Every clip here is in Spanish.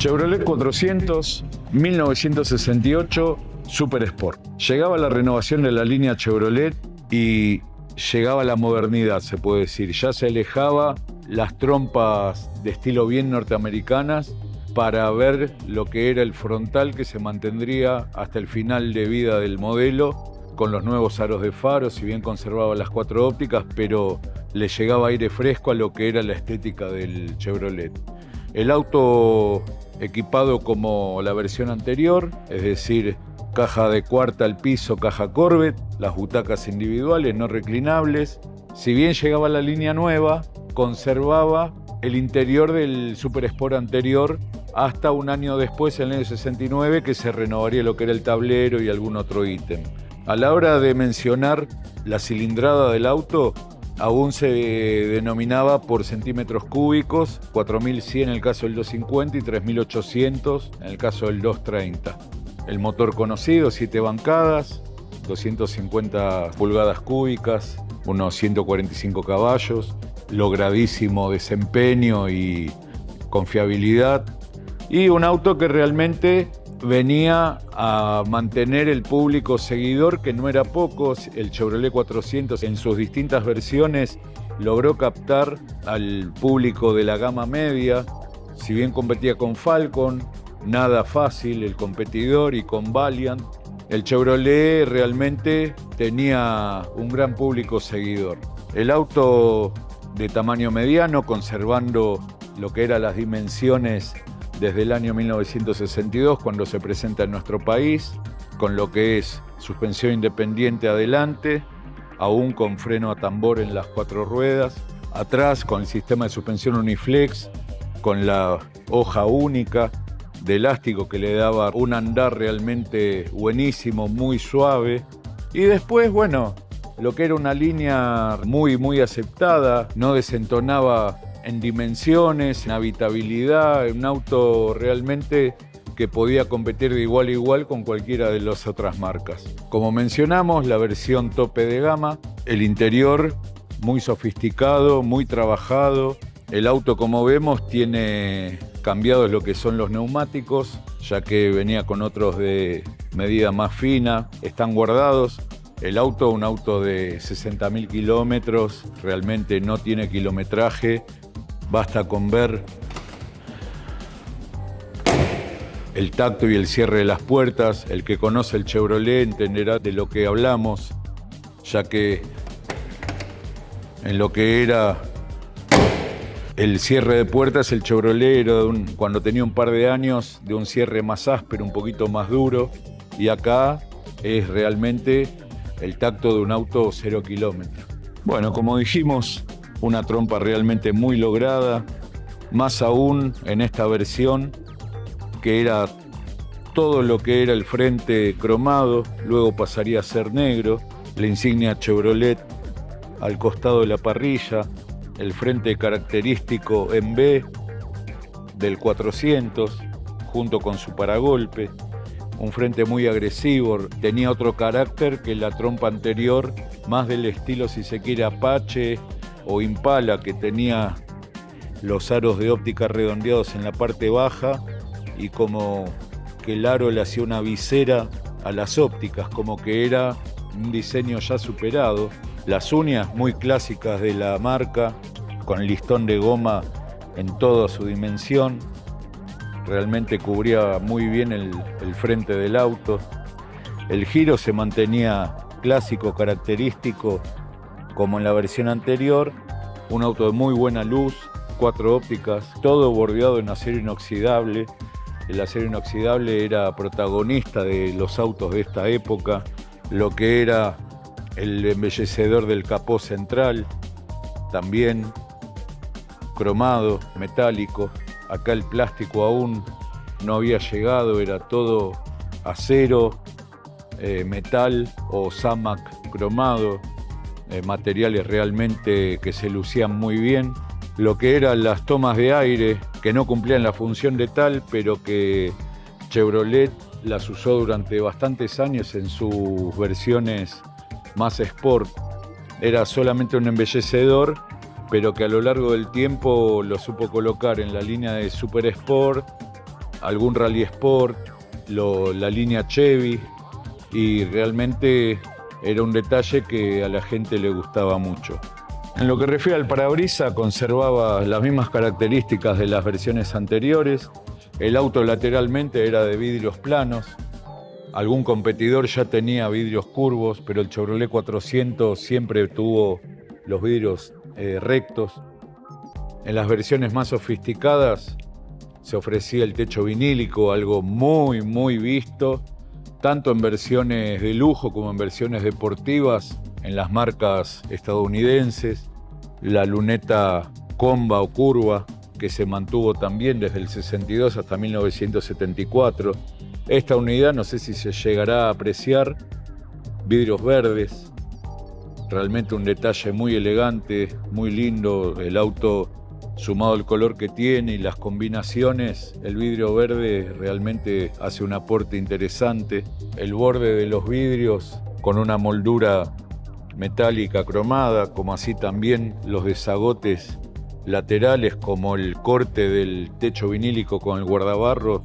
Chevrolet 400, 1968, Super Sport. Llegaba la renovación de la línea Chevrolet y llegaba la modernidad, se puede decir. Ya se alejaba las trompas de estilo bien norteamericanas para ver lo que era el frontal que se mantendría hasta el final de vida del modelo, con los nuevos aros de faro, si bien conservaba las 4 ópticas, pero le llegaba aire fresco a lo que era la estética del Chevrolet. El auto equipado como la versión anterior, es decir, caja de cuarta al piso, caja Corvette, las butacas individuales no reclinables. Si bien llegaba a la línea nueva, conservaba el interior del Super Sport anterior hasta un año después, en el año 69, que se renovaría lo que era el tablero y algún otro ítem. A la hora de mencionar la cilindrada del auto, aún se denominaba por centímetros cúbicos, 4100 en el caso del 250 y 3800 en el caso del 230. El motor conocido, 7 bancadas, 250 pulgadas cúbicas, unos 145 caballos, logradísimo desempeño y confiabilidad, y un auto que realmente venía a mantener el público seguidor, que no era poco. El Chevrolet 400 en sus distintas versiones logró captar al público de la gama media. Si bien competía con Falcon, nada fácil el competidor, y con Valiant, el Chevrolet realmente tenía un gran público seguidor. El auto de tamaño mediano, conservando lo que eran las dimensiones desde el año 1962, cuando se presenta en nuestro país, con lo que es suspensión independiente adelante, aún con freno a tambor en las 4 ruedas, atrás con el sistema de suspensión Uniflex, con la hoja única de elástico que le daba un andar realmente buenísimo, muy suave. Y después, bueno, lo que era una línea muy aceptada, no desentonaba en dimensiones, en habitabilidad, un auto realmente que podía competir de igual a igual con cualquiera de las otras marcas. Como mencionamos, la versión tope de gama, el interior muy sofisticado, muy trabajado. El auto, como vemos, tiene cambiados lo que son los neumáticos, ya que venía con otros de medida más fina, están guardados. El auto, un auto de 60.000 kilómetros, realmente no tiene kilometraje. Basta con ver el tacto y el cierre de las puertas. El que conoce el Chevrolet entenderá de lo que hablamos, ya que en lo que era el cierre de puertas, el Chevrolet era cuando tenía un par de años, de un cierre más áspero, un poquito más duro, y acá es realmente el tacto de un auto 0 kilómetros. Bueno, como dijimos, una trompa realmente muy lograda, más aún en esta versión, que era todo lo que era el frente cromado, luego pasaría a ser negro, la insignia Chevrolet al costado de la parrilla, el frente característico en B del 400, junto con su paragolpe, un frente muy agresivo, tenía otro carácter que la trompa anterior, más del estilo, si se quiere, Apache o Impala, que tenía los aros de óptica redondeados en la parte baja y como que el aro le hacía una visera a las ópticas, como que era un diseño ya superado. Las uñas muy clásicas de la marca, con listón de goma en toda su dimensión, realmente cubría muy bien el frente del auto. El giro se mantenía clásico, característico, como en la versión anterior. Un auto de muy buena luz, 4 ópticas, todo bordeado en acero inoxidable. El acero inoxidable era protagonista de los autos de esta época, lo que era el embellecedor del capó central, también cromado, metálico. Acá el plástico aún no había llegado, era todo acero, metal o Zamac cromado, materiales realmente que se lucían muy bien. Lo que eran las tomas de aire, que no cumplían la función de tal, pero que Chevrolet las usó durante bastantes años en sus versiones más sport. Era solamente un embellecedor, pero que a lo largo del tiempo lo supo colocar en la línea de Super Sport, algún Rally Sport, la línea Chevy, y realmente era un detalle que a la gente le gustaba mucho. En lo que refiere al parabrisas, conservaba las mismas características de las versiones anteriores. El auto lateralmente era de vidrios planos. Algún competidor ya tenía vidrios curvos, pero el Chevrolet 400 siempre tuvo los vidrios rectos. En las versiones más sofisticadas se ofrecía el techo vinílico, algo muy visto, tanto en versiones de lujo como en versiones deportivas, en las marcas estadounidenses. La luneta comba o curva, que se mantuvo también desde el 62 hasta 1974. Esta unidad, no sé si se llegará a apreciar, vidrios verdes, realmente un detalle muy elegante, muy lindo. El auto, sumado al color que tiene y las combinaciones, el vidrio verde realmente hace un aporte interesante. El borde de los vidrios con una moldura metálica cromada, como así también los desagotes laterales, como el corte del techo vinílico con el guardabarro,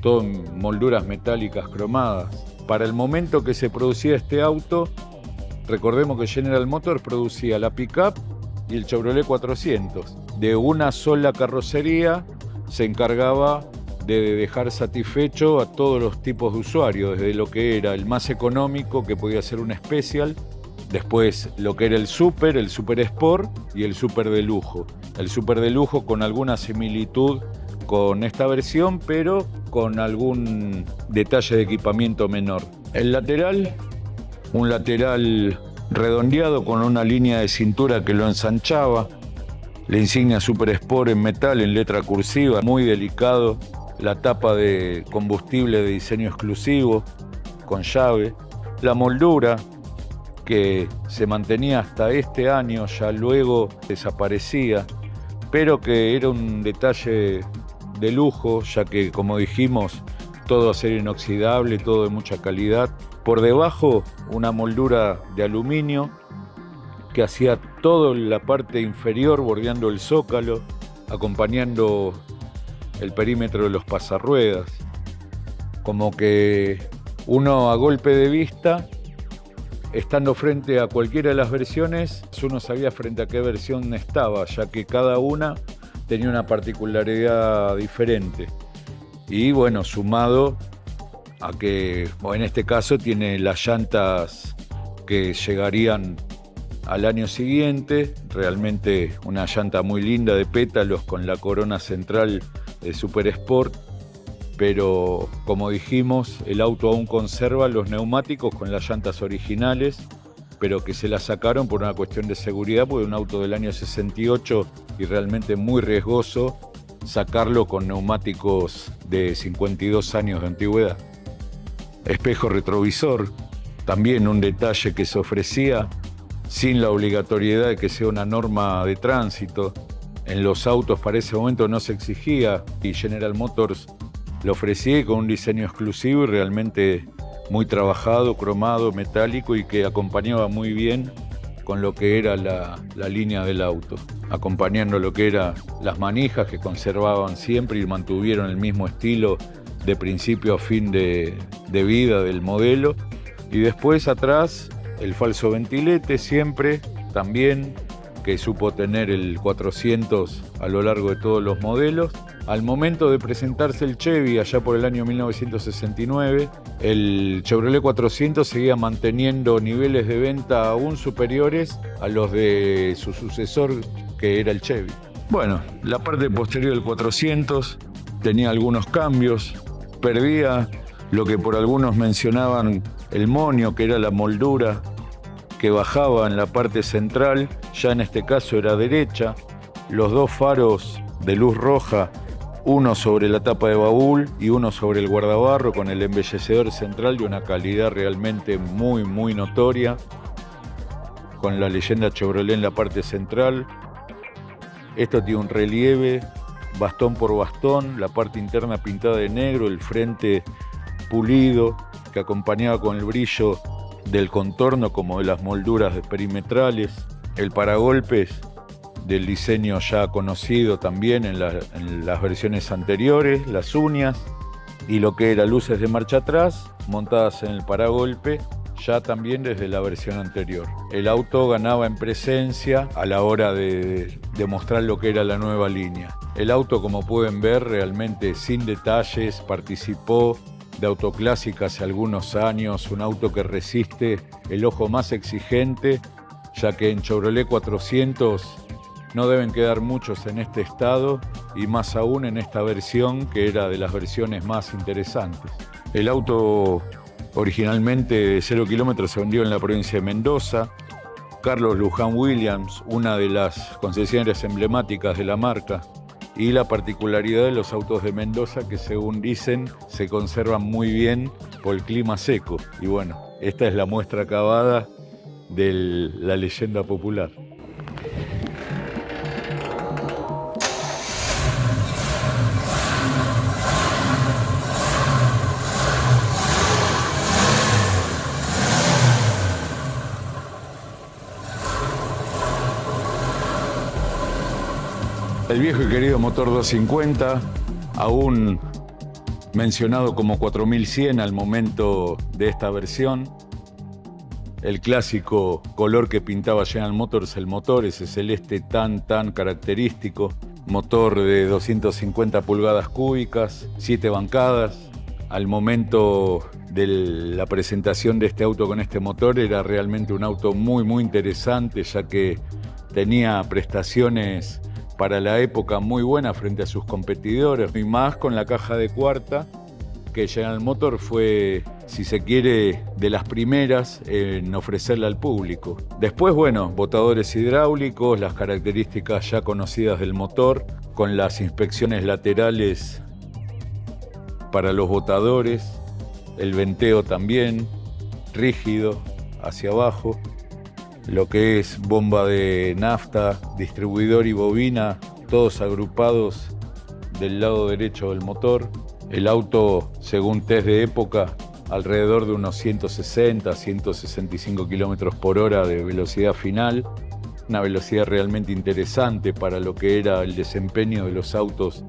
todo en molduras metálicas cromadas. Para el momento que se producía este auto, recordemos que General Motors producía la pick-up y el Chevrolet 400. De una sola carrocería se encargaba de dejar satisfecho a todos los tipos de usuarios, desde lo que era el más económico, que podía ser un Special, después lo que era el Super Sport y el Super de lujo. El Super de lujo con alguna similitud con esta versión, pero con algún detalle de equipamiento menor. El lateral, un lateral redondeado con una línea de cintura que lo ensanchaba. La insignia Super Sport en metal, en letra cursiva, muy delicado. La tapa de combustible de diseño exclusivo, con llave. La moldura, que se mantenía hasta este año, ya luego desaparecía, pero que era un detalle de lujo, ya que, como dijimos, todo acero inoxidable, todo de mucha calidad. Por debajo, una moldura de aluminio que hacía toda la parte inferior bordeando el zócalo, acompañando el perímetro de los pasarruedas. Como que uno, a golpe de vista, estando frente a cualquiera de las versiones, uno sabía frente a qué versión estaba, ya que cada una tenía una particularidad diferente. Y bueno, sumado a que, en este caso, tiene las llantas que llegarían al año siguiente, realmente una llanta muy linda de pétalos con la corona central de Super Sport, pero como dijimos, el auto aún conserva los neumáticos con las llantas originales, pero que se las sacaron por una cuestión de seguridad, porque es un auto del año 68 y realmente muy riesgoso sacarlo con neumáticos de 52 años de antigüedad. Espejo retrovisor, también un detalle que se ofrecía sin la obligatoriedad de que sea una norma de tránsito. En los autos para ese momento no se exigía y General Motors lo ofrecía con un diseño exclusivo y realmente muy trabajado, cromado, metálico, y que acompañaba muy bien con lo que era la línea del auto, acompañando lo que eran las manijas, que conservaban siempre y mantuvieron el mismo estilo de principio a fin de vida del modelo. Y después atrás el falso ventilete siempre también, que supo tener el 400 a lo largo de todos los modelos. Al momento de presentarse el Chevy allá por el año 1969, el Chevrolet 400 seguía manteniendo niveles de venta aún superiores a los de su sucesor, que era el Chevy. Bueno, la parte posterior del 400 tenía algunos cambios, perdía lo que por algunos mencionaban el monio, que era la moldura que bajaba en la parte central, ya en este caso era derecha, los dos faros de luz roja, uno sobre la tapa de baúl y uno sobre el guardabarro, con el embellecedor central de una calidad realmente muy notoria, con la leyenda Chevrolet en la parte central. Esto tiene un relieve bastón por bastón, la parte interna pintada de negro, el frente pulido, que acompañaba con el brillo del contorno como de las molduras perimetrales, el paragolpes del diseño ya conocido también en las versiones anteriores, las uñas, y lo que era luces de marcha atrás montadas en el paragolpe, ya también desde la versión anterior. El auto ganaba en presencia a la hora de mostrar lo que era la nueva línea. El auto, como pueden ver, realmente sin detalles, participó de Autoclásica hace algunos años, un auto que resiste el ojo más exigente, ya que en Chevrolet 400 no deben quedar muchos en este estado, y más aún en esta versión, que era de las versiones más interesantes. El auto originalmente de 0 kilómetros se vendió en la provincia de Mendoza. Carlos Luján Williams, una de las concesionarias emblemáticas de la marca, y la particularidad de los autos de Mendoza, que según dicen se conservan muy bien por el clima seco. Y bueno, esta es la muestra acabada de la leyenda popular. El viejo y querido motor 250, aún mencionado como 4100 al momento de esta versión. El clásico color que pintaba General Motors el motor, ese celeste tan característico. Motor de 250 pulgadas cúbicas, 7 bancadas. Al momento de la presentación de este auto con este motor era realmente un auto muy interesante, ya que tenía prestaciones para la época muy buena frente a sus competidores, y más con la caja de cuarta, que General Motors fue, si se quiere, de las primeras en ofrecerla al público. Después, bueno, botadores hidráulicos, las características ya conocidas del motor, con las inspecciones laterales para los botadores, el venteo también, rígido, hacia abajo. Lo que es bomba de nafta, distribuidor y bobina, todos agrupados del lado derecho del motor. El auto, según test de época, alrededor de unos 160, 165 kilómetros por hora de velocidad final. Una velocidad realmente interesante para lo que era el desempeño de los autos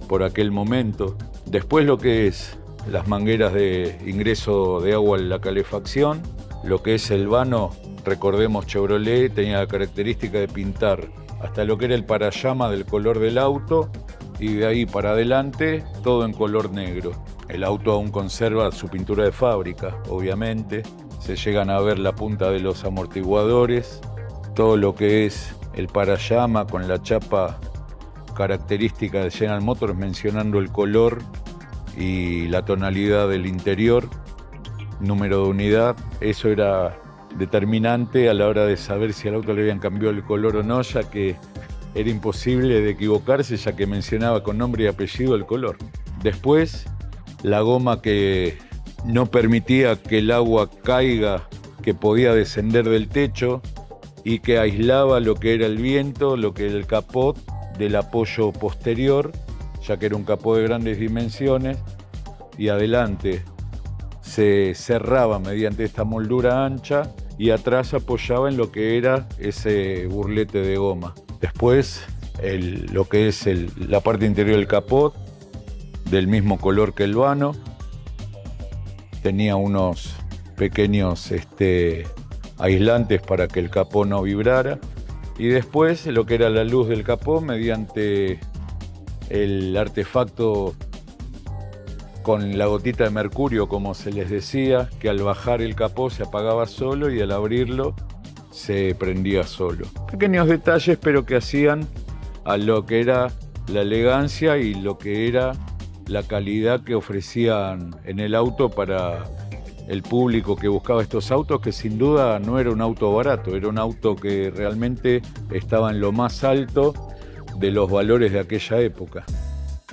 por aquel momento. Después lo que es las mangueras de ingreso de agua en la calefacción, lo que es el vano. Recordemos, Chevrolet tenía la característica de pintar hasta lo que era el parallama del color del auto, y de ahí para adelante todo en color negro. El auto aún conserva su pintura de fábrica, obviamente. Se llegan a ver la punta de los amortiguadores, todo lo que es el parallama con la chapa característica de General Motors, mencionando el color y la tonalidad del interior, número de unidad. Eso era determinante a la hora de saber si al auto le habían cambiado el color o no, ya que era imposible de equivocarse, ya que mencionaba con nombre y apellido el color. Después, la goma que no permitía que el agua caiga, que podía descender del techo y que aislaba lo que era el viento, lo que era el capot del apoyo posterior, ya que era un capó de grandes dimensiones, y adelante se cerraba mediante esta moldura ancha y atrás apoyaba en lo que era ese burlete de goma. Después lo que es la parte interior del capot, del mismo color que el vano, tenía unos pequeños aislantes para que el capó no vibrara, y después lo que era la luz del capó mediante el artefacto con la gotita de mercurio, como se les decía, que al bajar el capó se apagaba solo y al abrirlo se prendía solo. Pequeños detalles, pero que hacían a lo que era la elegancia y lo que era la calidad que ofrecían en el auto para el público que buscaba estos autos, que sin duda no era un auto barato, era un auto que realmente estaba en lo más alto de los valores de aquella época.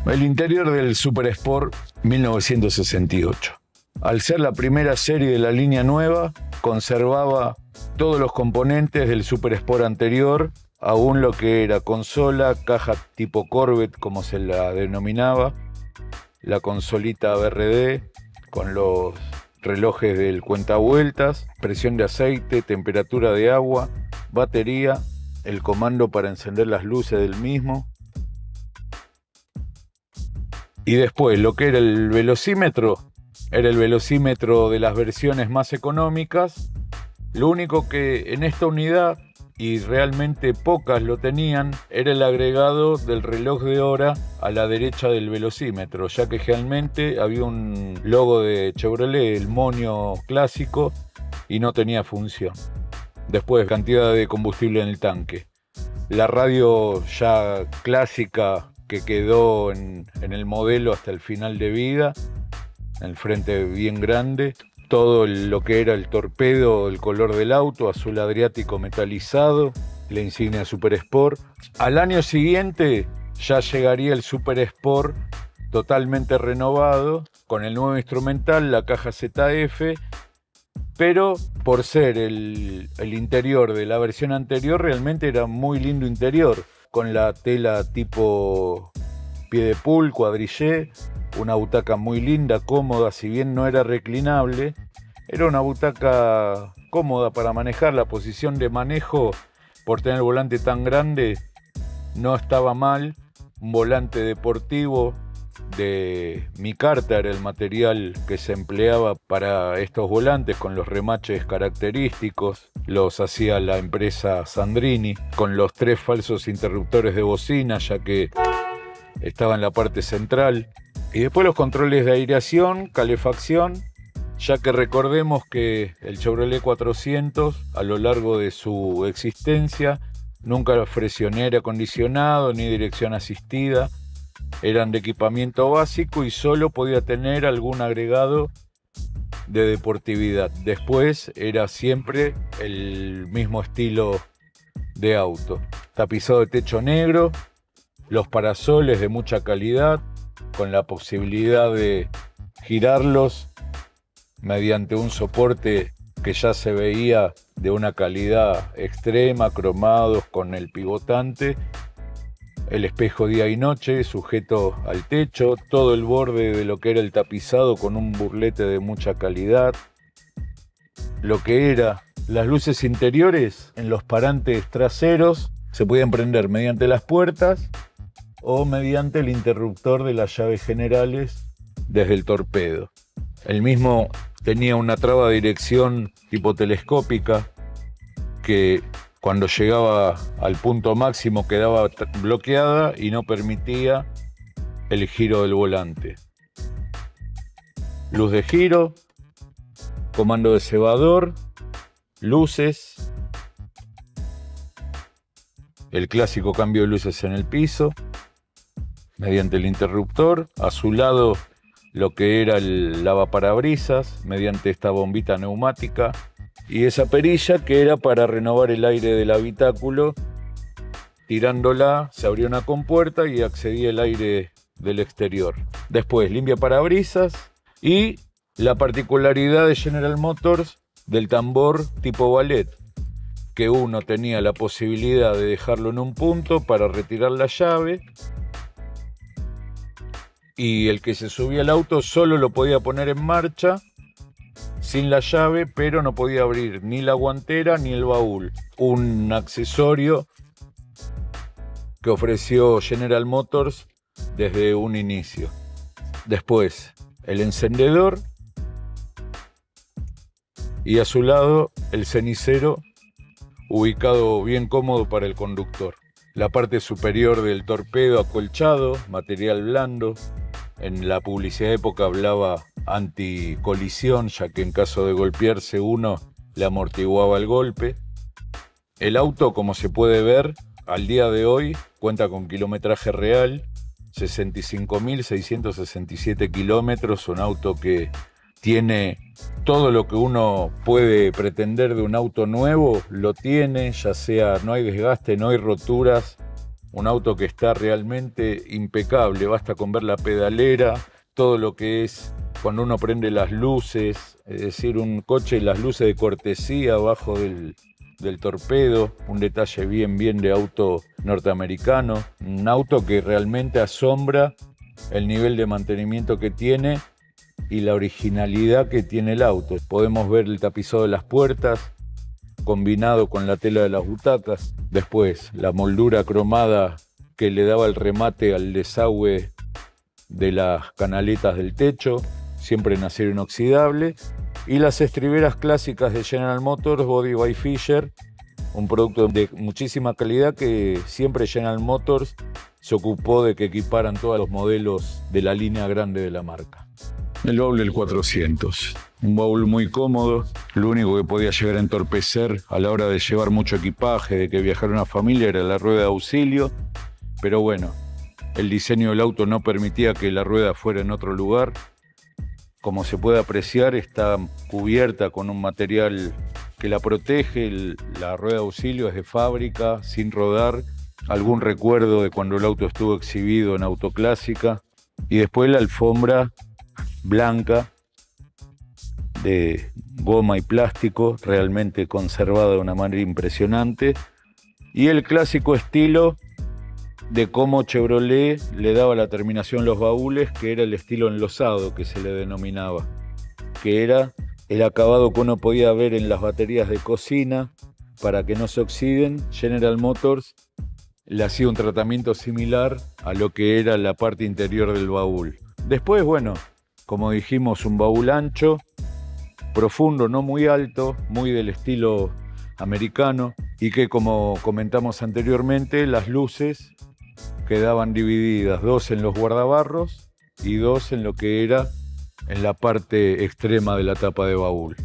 El interior del Super Sport 1968. Al ser la primera serie de la línea nueva, conservaba todos los componentes del Super Sport anterior, aún lo que era consola, caja tipo Corvette, como se la denominaba, la consolita BRD con los relojes del cuentavueltas, presión de aceite, temperatura de agua, batería, el comando para encender las luces del mismo. Y después lo que era el velocímetro de las versiones más económicas. Lo único que en esta unidad, y realmente pocas lo tenían, era el agregado del reloj de hora a la derecha del velocímetro, ya que generalmente había un logo de Chevrolet, el moño clásico, y no tenía función. Después, cantidad de combustible en el tanque. La radio ya clásica que quedó en el modelo hasta el final de vida, el frente bien grande. Todo lo que era el torpedo, el color del auto, azul adriático metalizado, la insignia Super Sport. Al año siguiente ya llegaría el Super Sport totalmente renovado, con el nuevo instrumental, la caja ZF, pero por ser el interior de la versión anterior, realmente era muy lindo interior, con la tela tipo pie de pool, cuadrillé, una butaca muy linda, cómoda, si bien no era reclinable, era una butaca cómoda para manejar. La posición de manejo, por tener el volante tan grande, no estaba mal. Un volante deportivo de micarta era el material que se empleaba para estos volantes, con los remaches característicos. Los hacía la empresa Sandrini, con los 3 falsos interruptores de bocina, ya que estaba en la parte central. Y después los controles de aireación, calefacción, ya que recordemos que el Chevrolet 400 a lo largo de su existencia nunca ofreció ni aire acondicionado ni dirección asistida, eran de equipamiento básico y solo podía tener algún agregado de deportividad. Después era siempre el mismo estilo de auto. Tapizado de techo negro, los parasoles de mucha calidad, con la posibilidad de girarlos mediante un soporte que ya se veía de una calidad extrema, cromados con el pivotante, el espejo día y noche sujeto al techo, todo el borde de lo que era el tapizado con un burlete de mucha calidad, lo que era las luces interiores en los parantes traseros se podían prender mediante las puertas o mediante el interruptor de las llaves generales desde el torpedo. El mismo tenía una traba de dirección tipo telescópica que cuando llegaba al punto máximo quedaba bloqueada y no permitía el giro del volante. Luz de giro, comando de cebador, luces, el clásico cambio de luces en el piso mediante el interruptor, a su lado lo que era el lavaparabrisas mediante esta bombita neumática y esa perilla que era para renovar el aire del habitáculo. Tirándola se abrió una compuerta y accedía el aire del exterior. Después limpia parabrisas y la particularidad de General Motors del tambor tipo ballet, que uno tenía la posibilidad de dejarlo en un punto para retirar la llave y el que se subía al auto solo lo podía poner en marcha sin la llave, pero no podía abrir ni la guantera ni el baúl. Un accesorio que ofreció General Motors desde un inicio. Después, el encendedor y a su lado el cenicero ubicado bien cómodo para el conductor. La parte superior del torpedo acolchado, material blando. En la publicidad de época hablaba anticolisión, ya que en caso de golpearse uno le amortiguaba el golpe. El auto, como se puede ver, al día de hoy cuenta con kilometraje real, 65.667 kilómetros, un auto que tiene todo lo que uno puede pretender de un auto nuevo, lo tiene, ya sea no hay desgaste, no hay roturas, un auto que está realmente impecable, basta con ver la pedalera, todo lo que es cuando uno prende las luces, es decir, un coche y las luces de cortesía abajo del torpedo, un detalle bien de auto norteamericano, un auto que realmente asombra el nivel de mantenimiento que tiene y la originalidad que tiene el auto. Podemos ver el tapizado de las puertas combinado con la tela de las butacas, después la moldura cromada que le daba el remate al desagüe de las canaletas del techo, siempre en acero inoxidable, y las estriberas clásicas de General Motors, Body by Fisher, un producto de muchísima calidad que siempre General Motors se ocupó de que equiparan todos los modelos de la línea grande de la marca. El baúl del 400, un baúl muy cómodo, lo único que podía llegar a entorpecer a la hora de llevar mucho equipaje, de que viajara una familia, era la rueda de auxilio, pero bueno, el diseño del auto no permitía que la rueda fuera en otro lugar. Como se puede apreciar, está cubierta con un material que la protege, la rueda de auxilio es de fábrica, sin rodar, algún recuerdo de cuando el auto estuvo exhibido en Autoclásica, y después la alfombra blanca de goma y plástico, realmente conservada de una manera impresionante, y el clásico estilo de cómo Chevrolet le daba la terminación a los baúles, que era el estilo enlosado que se le denominaba, que era el acabado que uno podía ver en las baterías de cocina para que no se oxiden. General Motors le hacía un tratamiento similar a lo que era la parte interior del baúl. Después, bueno, como dijimos, un baúl ancho, profundo, no muy alto, muy del estilo americano, y que, como comentamos anteriormente, las luces quedaban divididas, 2 en los guardabarros y 2 en lo que era en la parte extrema de la tapa de baúl.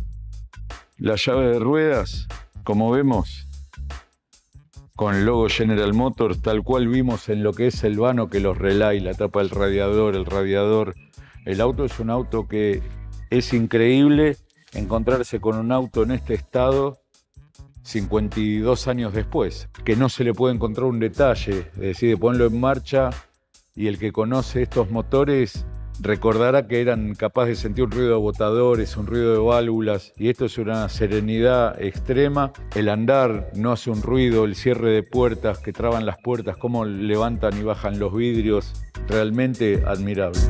La llave de ruedas, como vemos, con el logo General Motors, tal cual vimos en lo que es el vano que los relay, la tapa del radiador, el radiador. El auto es un auto que es increíble encontrarse con un auto en este estado 52 años después, que no se le puede encontrar un detalle, es decir, de ponerlo en marcha, y el que conoce estos motores recordará que eran capaces de sentir un ruido de botadores, un ruido de válvulas, y esto es una serenidad extrema. El andar no hace un ruido, el cierre de puertas que traban las puertas, cómo levantan y bajan los vidrios, realmente admirable.